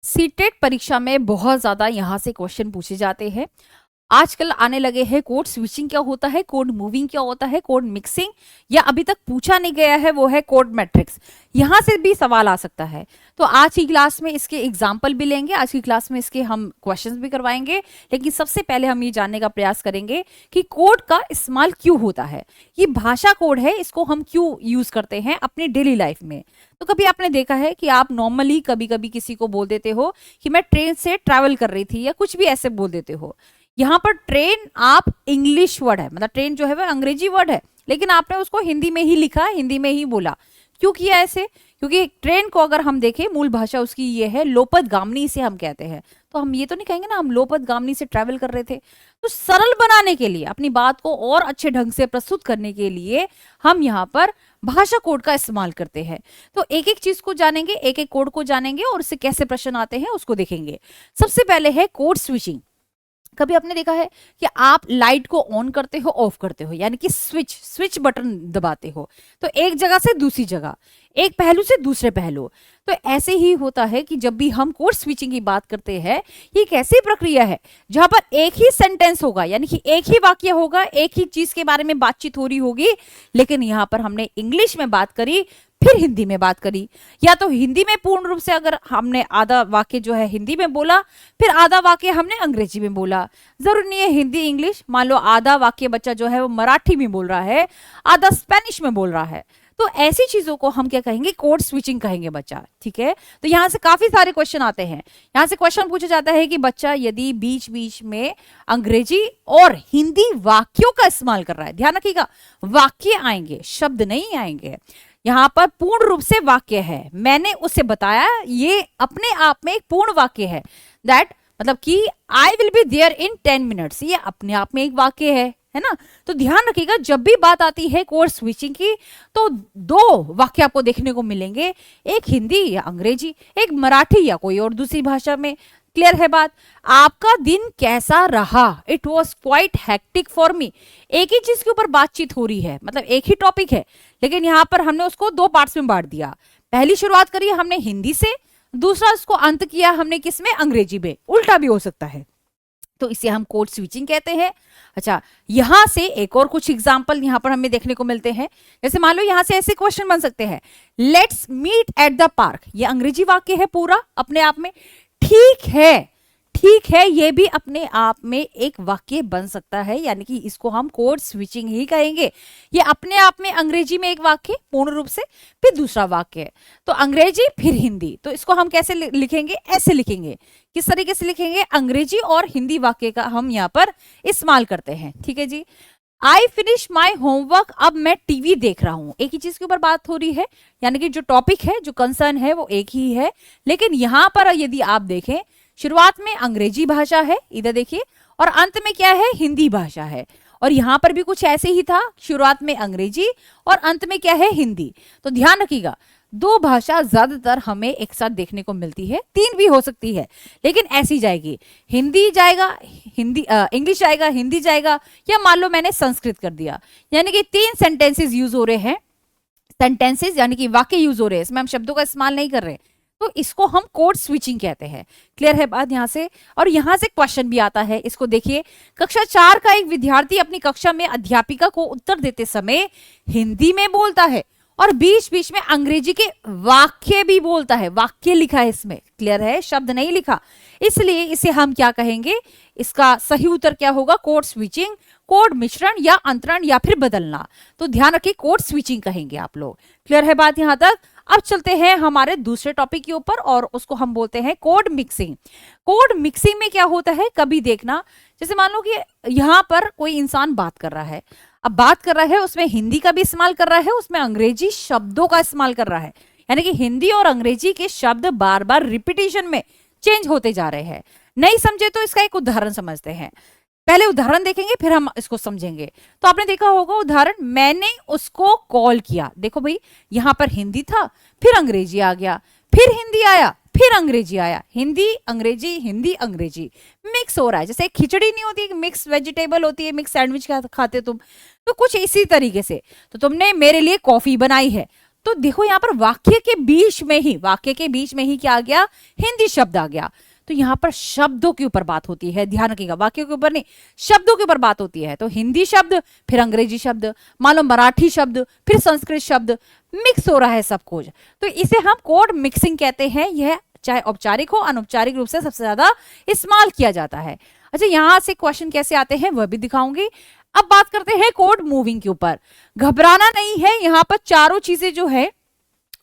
CTET परीक्षा में बहुत ज्यादा यहाँ से क्वेश्चन पूछे जाते हैं। आजकल आने लगे हैं कोड स्विचिंग क्या होता है, कोड मूविंग क्या होता है, कोड मिक्सिंग, या अभी तक पूछा नहीं गया है वो है कोड मैट्रिक्स। यहाँ से भी सवाल आ सकता है। तो आज की क्लास में इसके एग्जाम्पल भी लेंगे, आज की क्लास में इसके हम क्वेश्चंस भी करवाएंगे। लेकिन सबसे पहले हम ये जानने का प्रयास करेंगे कि कोड का इस्तेमाल क्यों होता है। ये भाषा कोड है, इसको हम क्यों यूज करते हैं अपनी डेली लाइफ में। तो कभी आपने देखा है कि आप नॉर्मली कभी कभी किसी को बोल देते हो कि मैं ट्रेन से ट्रैवल कर रही थी, या कुछ भी ऐसे बोल देते हो। यहाँ पर ट्रेन आप इंग्लिश वर्ड है, मतलब ट्रेन जो है वह अंग्रेजी वर्ड है, लेकिन आपने उसको हिंदी में ही लिखा, हिंदी में ही बोला। क्यों किया ऐसे? क्योंकि ट्रेन को अगर हम देखें, मूल भाषा उसकी ये है, लोपद गामनी से हम कहते हैं। तो हम ये तो नहीं कहेंगे ना हम लोपद गामनी से ट्रैवल कर रहे थे। तो सरल बनाने के लिए, अपनी बात को और अच्छे ढंग से प्रस्तुत करने के लिए हम यहाँ पर भाषा कोड का इस्तेमाल करते हैं। तो एक एक चीज को जानेंगे, एक एक कोड को जानेंगे और उससे कैसे प्रश्न आते हैं उसको देखेंगे। सबसे पहले है कोड स्विचिंग। कभी आपने देखा है कि आप लाइट को ऑन करते हो, ऑफ करते हो, यानी कि स्विच स्विच बटन दबाते हो, तो एक जगह से दूसरी जगह, एक पहलू से दूसरे पहलू। तो ऐसे ही होता है कि जब भी हम कोड स्विचिंग की बात करते हैं, ये एक ऐसी प्रक्रिया है जहां पर एक ही सेंटेंस होगा, यानी कि एक ही वाक्य होगा, एक ही चीज के बारे में बातचीत हो रही होगी, लेकिन यहां पर हमने इंग्लिश में बात करी, फिर हिंदी में बात करी, या तो हिंदी में पूर्ण रूप से अगर हमने आधा वाक्य जो है हिंदी में बोला, फिर आधा वाक्य हमने अंग्रेजी में बोला। जरूर नहीं है हिंदी इंग्लिश, मान लो आधा वाक्य बच्चा जो है वो मराठी में बोल रहा है, आधा स्पेनिश में बोल रहा है। तो ऐसी चीजों को हम क्या कहेंगे? कोड स्विचिंग कहेंगे बच्चा। ठीक है, तो यहाँ से काफी सारे क्वेश्चन आते हैं। यहाँ से क्वेश्चन पूछा जाता है कि बच्चा यदि बीच बीच में अंग्रेजी और हिंदी वाक्यों का इस्तेमाल कर रहा है, ध्यान रखिएगा, वाक्य आएंगे, शब्द नहीं आएंगे। यहाँ पर पूर्ण रूप से वाक्य है, मैंने उसे बताया, ये अपने आप में एक पूर्ण वाक्य है। दैट मतलब कि I will be there in 10 minutes, ये अपने आप में एक वाक्य है ना। तो ध्यान रखिएगा, जब भी बात आती है कोड स्विचिंग की, तो दो वाक्य आपको देखने को मिलेंगे, एक हिंदी या अंग्रेजी, एक मराठी या कोई और दूसरी भाषा में। क्लियर है बात? आपका दिन कैसा रहा? It was quite hectic for me. एक ही चीज के ऊपर बातचीत हो रही है, मतलब एक ही टॉपिक है, लेकिन यहां पर हमने उसको दो पार्ट्स में बांट दिया। पहली शुरुआत करी हमने हिंदी से, दूसरा उसको अंत किया हमने किसमें? अंग्रेजी में। उल्टा भी हो सकता है, तो इसे हम कोड स्विचिंग कहते हैं। अच्छा, यहां से एक और कुछ एग्जांपल यहां पर हमें देखने को मिलते हैं। जैसे मान लो यहां से ऐसे क्वेश्चन बन सकते हैं, let's meet at the park. ये अंग्रेजी वाक्य है पूरा अपने आप में। ठीक है, ठीक है, ये भी अपने आप में एक वाक्य बन सकता है, यानी कि इसको हम कोड स्विचिंग ही कहेंगे। ये अपने आप में अंग्रेजी में एक वाक्य पूर्ण रूप से, फिर दूसरा वाक्य, तो अंग्रेजी फिर हिंदी। तो इसको हम कैसे लिखेंगे? ऐसे लिखेंगे। किस तरीके से लिखेंगे? अंग्रेजी और हिंदी वाक्य का हम यहाँ पर इस्तेमाल करते हैं। ठीक है जी। आई फिनिश माई होमवर्क, अब मैं टीवी देख रहा हूं। एक ही चीज के ऊपर बात हो रही है, यानी कि जो टॉपिक है, जो कंसर्न है, वो एक ही है, लेकिन यहां पर यदि आप देखें, शुरुआत में अंग्रेजी भाषा है, इधर देखिए, और अंत में क्या है? हिंदी भाषा है। और यहां पर भी कुछ ऐसे ही था, शुरुआत में अंग्रेजी और अंत में क्या है? हिंदी। तो ध्यान रखिएगा, दो भाषा ज्यादातर हमें एक साथ देखने को मिलती है, तीन भी हो सकती है, लेकिन ऐसी जाएगी, हिंदी जाएगा, हिंदी इंग्लिश जाएगा, हिंदी जाएगा, या मान लो मैंने संस्कृत कर दिया, यानी कि तीन सेंटेंसेस यूज हो रहे हैं। सेंटेंसेस यानी कि वाक्य यूज हो रहे हैं, इसमें हम शब्दों का इस्तेमाल नहीं कर रहे, तो इसको हम कोड स्विचिंग कहते हैं। क्लियर है बात यहां से? और यहां से क्वेश्चन भी आता है, इसको देखिए। कक्षा 4 का एक विद्यार्थी अपनी कक्षा में अध्यापिका को उत्तर देते समय हिंदी में बोलता है और बीच बीच में अंग्रेजी के वाक्य भी बोलता है। वाक्य लिखा है इसमें, क्लियर है, शब्द नहीं लिखा, इसलिए इसे हम क्या कहेंगे? इसका सही उत्तर क्या होगा? कोड स्विचिंग, कोड मिश्रण या अंतरण या फिर बदलना। तो ध्यान रखिए, कोड स्विचिंग कहेंगे आप लोग। क्लियर है बात यहां तक? अब चलते हैं हमारे दूसरे टॉपिक के ऊपर, और उसको हम बोलते हैं कोड मिक्सिंग। कोड मिक्सिंग में क्या होता है? कभी देखना, जैसे मान लो कि यहां पर कोई इंसान बात कर रहा है, अब बात कर रहा है, उसमें हिंदी का भी इस्तेमाल कर रहा है, उसमें अंग्रेजी शब्दों का इस्तेमाल कर रहा है, यानी कि हिंदी और अंग्रेजी के शब्द बार बार रिपीटेशन में चेंज होते जा रहे हैं। नहीं समझे तो इसका एक उदाहरण समझते हैं। पहले उदाहरण देखेंगे, फिर हम इसको समझेंगे। तो आपने देखा होगा उदाहरण, मैंने उसको कॉल किया। देखो भाई, यहां पर हिंदी था, फिर अंग्रेजी आ गया, फिर हिंदी आया, फिर अंग्रेजी आया, हिंदी अंग्रेजी, हिंदी अंग्रेजी, मिक्स हो रहा है। जैसे खिचड़ी नहीं होती, मिक्स वेजिटेबल होती है, मिक्स सैंडविच खाते तुम, तो कुछ इसी तरीके से। तो तुमने मेरे लिए कॉफी बनाई है, तो देखो यहाँ पर वाक्य के बीच में ही क्या आ गया, हिंदी शब्द आ गया। तो यहाँ पर शब्दों के ऊपर बात होती है, ध्यान रखिएगा, वाक्यों के ऊपर नहीं, शब्दों के ऊपर बात होती है। तो हिंदी शब्द, फिर अंग्रेजी शब्द, मान लो मराठी शब्द, फिर संस्कृत शब्द, मिक्स हो रहा है सब कुछ, तो इसे हम कोड मिक्सिंग कहते हैं। यह चाहे औपचारिक हो अनौपचारिक रूप से सबसे ज्यादा इस्तेमाल किया जाता है। अच्छा, यहां से क्वेश्चन कैसे आते हैं वह भी दिखाऊंगी। अब बात करते हैं कोड मूविंग के ऊपर। घबराना नहीं है, यहाँ पर चारों चीजें जो है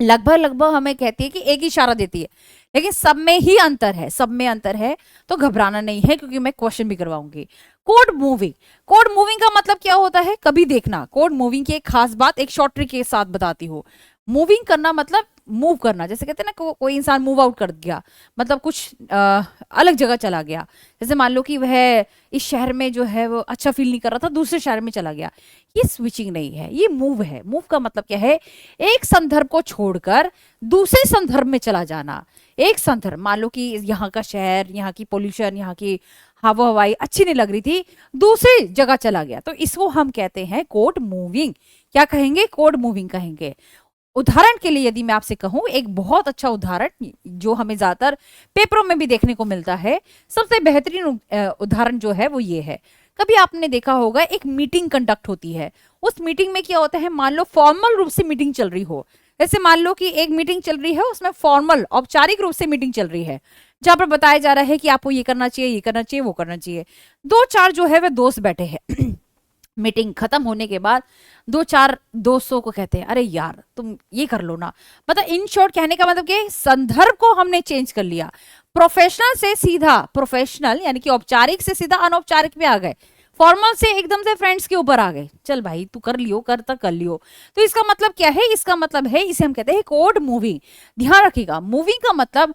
लगभग हमें कहती है कि एक ही इशारा देती है, लेकिन सब में ही अंतर है, सब में अंतर है, तो घबराना नहीं है, क्योंकि मैं क्वेश्चन भी करवाऊंगी। कोड मूविंग का मतलब क्या होता है, कभी देखना। कोड मूविंग की एक खास बात एक शॉर्ट ट्रिक के साथ बताती हूँ। मूविंग करना मतलब मूव करना, जैसे कहते हैं ना कोई इंसान मूव आउट कर गया, मतलब कुछ अलग जगह चला गया। जैसे मान लो कि वह इस शहर में जो है वो अच्छा फील नहीं कर रहा था, दूसरे शहर में चला गया। ये स्विचिंग नहीं है, ये मूव है। मूव का मतलब क्या है, एक संदर्भ को छोड़कर दूसरे संदर्भ में चला जाना। एक संदर्भ, मान लो कि यहाँ का शहर, यहाँ की पोल्यूशन, यहाँ की हवा हवाई अच्छी नहीं लग रही थी, दूसरी जगह चला गया, तो इसको हम कहते हैं कोड मूविंग। क्या कहेंगे, कोड मूविंग कहेंगे। उदाहरण के लिए यदि मैं आपसे कहूं, एक बहुत अच्छा उदाहरण जो हमें ज्यादातर पेपरों में भी देखने को मिलता है, सबसे बेहतरीन उदाहरण जो है वो ये है। कभी आपने देखा होगा एक मीटिंग कंडक्ट होती है, उस मीटिंग में क्या होता है, मान लो फॉर्मल रूप से मीटिंग चल रही हो। जैसे मान लो कि एक मीटिंग चल रही है, उसमें फॉर्मल औपचारिक रूप से मीटिंग चल रही है, जहां पर बताया जा रहा है कि आपको ये करना चाहिए, ये करना चाहिए, वो करना चाहिए। दो चार जो है वे दोस्त बैठे हैं मीटिंग खत्म होने के बाद दो चार दोस्तों को कहते हैं, अरे यार तुम ये कर लो ना। मतलब इन शॉर्ट कहने का मतलब कि संदर्भ को हमने चेंज कर लिया, प्रोफेशनल से सीधा प्रोफेशनल यानी कि औपचारिक से सीधा अनौपचारिक में आ गए, फॉर्मल से एकदम से फ्रेंड्स के ऊपर आ गए। चल भाई तू कर लियो, कर लियो। तो इसका मतलब क्या है, इसका मतलब है, इसे हम कहते हैं कोड मूविंग। ध्यान रखिएगा, मूविंग का मतलब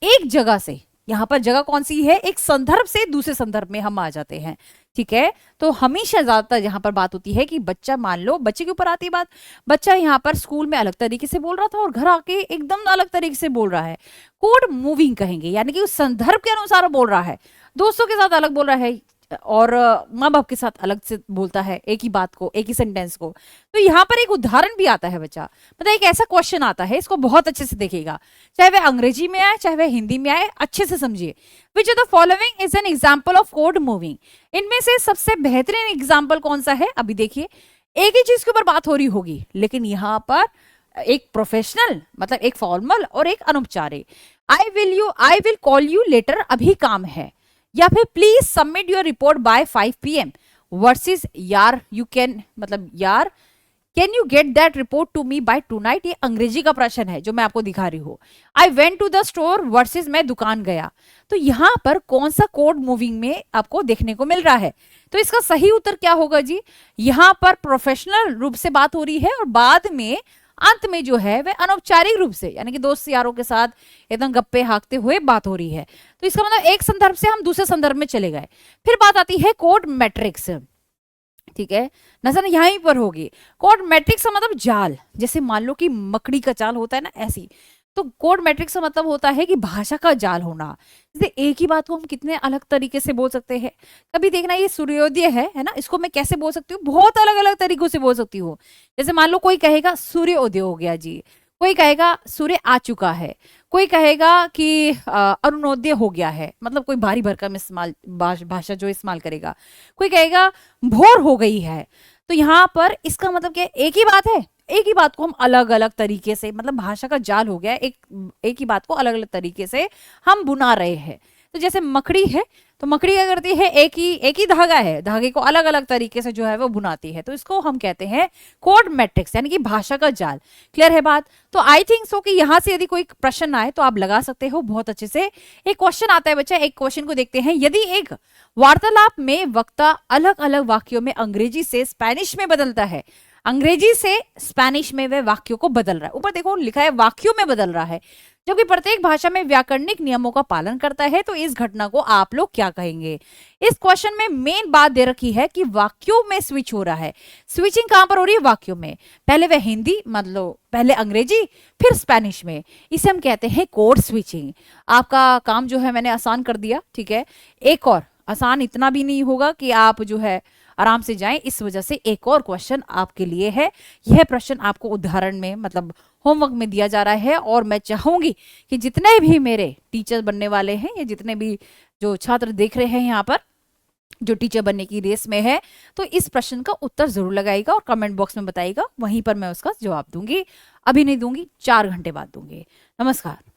एक जगह से, यहाँ पर जगह कौन सी है, एक संदर्भ से दूसरे संदर्भ में हम आ जाते हैं। ठीक है, तो हमेशा ज्यादातर यहाँ पर बात होती है कि बच्चा, मान लो बच्चे के ऊपर आती बात, बच्चा यहाँ पर स्कूल में अलग तरीके से बोल रहा था और घर आके एकदम अलग तरीके से बोल रहा है, कोड मूविंग कहेंगे। यानी कि उस संदर्भ के अनुसार बोल रहा है, दोस्तों के साथ अलग बोल रहा है और माँ बाप के साथ अलग से बोलता है एक ही बात को, एक ही सेंटेंस को। तो यहाँ पर एक उदाहरण भी आता है बच्चा, मतलब एक ऐसा क्वेश्चन आता है, इसको बहुत अच्छे से देखिएगा, चाहे वह अंग्रेजी में आए चाहे वह हिंदी में आए, अच्छे से समझिए। Which of the following is an example of code moving. इनमें से सबसे बेहतरीन एग्जाम्पल कौन सा है, अभी देखिए, एक ही चीज के ऊपर बात हो रही होगी, लेकिन यहाँ पर एक प्रोफेशनल मतलब एक फॉर्मल और एक अनौपचारिक। I will call you later, अभी काम है, या फिर please submit your report by 5 PM versus यार यू कैन, मतलब यार can you get that report to me by tonight. ये अंग्रेजी का प्रश्न है जो मैं आपको दिखा रही हूँ। I went to the store versus मैं दुकान गया। तो यहाँ पर कौन सा कोड मूविंग में आपको देखने को मिल रहा है, तो इसका सही उत्तर क्या होगा जी, यहाँ पर प्रोफेशनल रूप से बात हो रही है और बाद में अंत में जो है वह अनौपचारिक रूप से यानी कि दोस्त यारों के साथ एकदम गप्पे हाँकते हुए बात हो रही है। तो इसका मतलब एक संदर्भ से हम दूसरे संदर्भ में चले गए। फिर बात आती है कोड मैट्रिक्स। ठीक है, नजर यहीं पर होगी। कोड मैट्रिक्स का मतलब जाल, जैसे मान लो कि मकड़ी का जाल होता है ना, ऐसी। तो कोड मैट्रिक्स का मतलब होता है कि भाषा का जाल होना। जैसे एक ही बात को हम कितने अलग तरीके से बोल सकते हैं। कभी देखना, ये सूर्योदय है ना, इसको मैं कैसे बोल सकती हूँ, बहुत अलग अलग तरीकों से बोल सकती हूँ। जैसे मान लो कोई कहेगा सूर्योदय हो गया जी, कोई कहेगा सूर्य आ चुका है, कोई कहेगा कि अरुणोदय हो गया है, मतलब कोई भारी भरकम इस्तेमाल भाषा जो इस्तेमाल करेगा, कोई कहेगा भोर हो गई है। तो यहाँ पर इसका मतलब क्या, एक ही बात है, एक ही बात को हम अलग अलग तरीके से, मतलब भाषा का जाल हो गया, एक ही बात को अलग अलग तरीके से हम बुना रहे हैं। तो जैसे मकड़ी है, तो मकड़ी क्या करती है, एक ही धागा है, धागे को अलग अलग तरीके से जो है वो बुनाती है। तो इसको हम कहते हैं कोड मैट्रिक्स यानी कि भाषा का जाल। क्लियर है बात। तो आई थिंक सो कि यहाँ से यदि कोई प्रश्न आए तो आप लगा सकते हो बहुत अच्छे से। एक क्वेश्चन आता है बच्चा, एक क्वेश्चन को देखते हैं। यदि एक वार्तालाप में वक्ता अलग अलग वाक्यों में अंग्रेजी से स्पेनिश में बदलता है, अंग्रेजी से स्पेनिश में वह वाक्यों को बदल रहा है, ऊपर देखो लिखा है वाक्यों में बदल रहा है, जो कि प्रत्येक भाषा में व्याकरणिक नियमों का पालन करता है, तो इस घटना को आप लोग क्या कहेंगे। इस क्वेश्चन में मेन बात दे रखी है कि वाक्यों में स्विच हो रहा है। स्विचिंग कहां पर हो रही है, वाक्यों में। पहले वह हिंदी, मतलब पहले अंग्रेजी फिर स्पेनिश में, इसे हम कहते हैं कोड स्विचिंग। आपका काम जो है मैंने आसान कर दिया। ठीक है, एक और आसान इतना भी नहीं होगा कि आप जो है आराम से जाएं, इस वजह से एक और क्वेश्चन आपके लिए है। यह प्रश्न आपको उदाहरण में मतलब होमवर्क में दिया जा रहा है। और मैं चाहूंगी कि जितने भी मेरे टीचर बनने वाले हैं या जितने भी जो छात्र देख रहे हैं यहाँ पर जो टीचर बनने की रेस में है, तो इस प्रश्न का उत्तर जरूर लगाएगा और कमेंट बॉक्स में बताएगा, वहीं पर मैं उसका जवाब दूंगी। अभी नहीं दूंगी, 4 घंटे बाद दूंगी। नमस्कार।